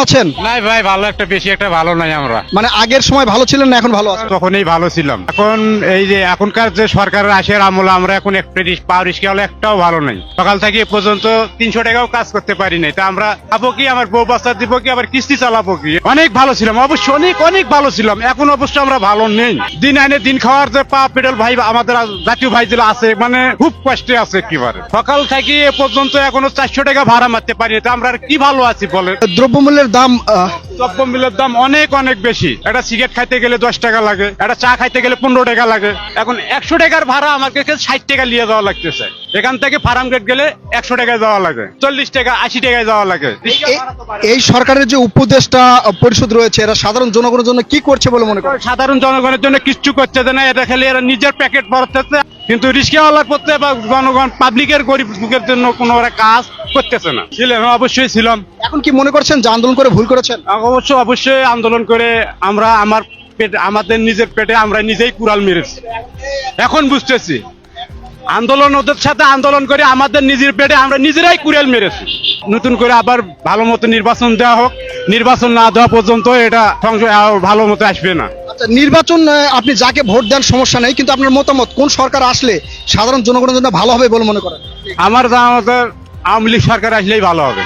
আছেন? নাই ভাই, ভালো একটা বেশি একটা ভালো নাই আমরা। মানে আগের সময় ভালো ছিলেন না এখন ভালো আছেন? তখনই ভালো ছিলাম। এখন এই যে এখনকার যে সরকারের আসার আমলে আমরা এখন একটা পাওয়ার রিস্কা হলে একটাও ভালো নাই। সকাল থেকে এ পর্যন্ত 300 টাকাও কাজ করতে পারি নাই। তা আমরা খাবো কি, আমার বউ বাচ্চা দিব কি, আবার কিস্তি চালাবো কি? অনেক ভালো ছিলাম, অবশ্য অনেক অনেক ভালো ছিলাম। এখন অবশ্য আমরা ভালো নেই। দিন আনে দিন খাওয়ার যে পা পেডেল ভাই আমাদের জাতীয় ভাই যেগুলো আছে, মানে খুব কষ্টে আছে একেবারে। সকাল থেকে এ পর্যন্ত এখনো 400 টাকা ভাড়া মারতে পারি। তা আমরা আর কি ভালো আছি বলেন? দ্রব্যমূল্যের দাম দ্রব্যমূল্যের দাম অনেক অনেক বেশি। একটা সিগারেট খাইতে গেলে 10 টাকা লাগে, একটা চা খাইতে গেলে 15 টাকা লাগে। এখন 100 টাকার ভাড়া আমার কাছে 60 টাকা নিয়ে যাওয়া লাগতেছে। এখান থেকে ফার্ম গেট গেলে 100 টাকায় যাওয়া লাগে, 40 টাকা 80 টাকায় যাওয়া লাগে। এই সরকারের যে উপদেষ্টা পরিষদ রয়েছে এরা সাধারণ জনগণের জন্য কি করছে বলে মনে করেন? সাধারণ জনগণের জন্য কিচ্ছু করছে না, এটা খালি এরা নিজের প্যাকেট ভরতেছে। কিন্তু রিস্কাওয়ালা করতে বা জনগণ পাবলিকের গরিব লোকের জন্য কোনো ওরা কাজ করতেছে না। ছিলাম, অবশ্যই ছিলাম। এখন কি মনে করছেন যে আন্দোলন করে ভুল করেছেন? অবশ্যই আন্দোলন করে আমরা আমাদের নিজের পেটে আমরা নিজেই কুড়াল মেরেছি। এখন বুঝতেছি আন্দোলন ওদের সাথে আন্দোলন করে আমাদের নিজের পেটে আমরা নিজেরাই কুড়াল মেরেছি। নতুন করে আবার ভালো মতো নির্বাচন দেওয়া হোক। নির্বাচন না দেওয়া পর্যন্ত এটা সংসদ ভালো মতো আসবে না। আচ্ছা, নির্বাচন আপনি যাকে ভোট দেন সমস্যা নেই, কিন্তু আপনার মতামত কোন সরকার আসলে সাধারণ জনগণের জন্য ভালো হবে বলে মনে করেন? আমার যা আমাদের আওয়ামী লীগ সরকার আসলেই ভালো হবে।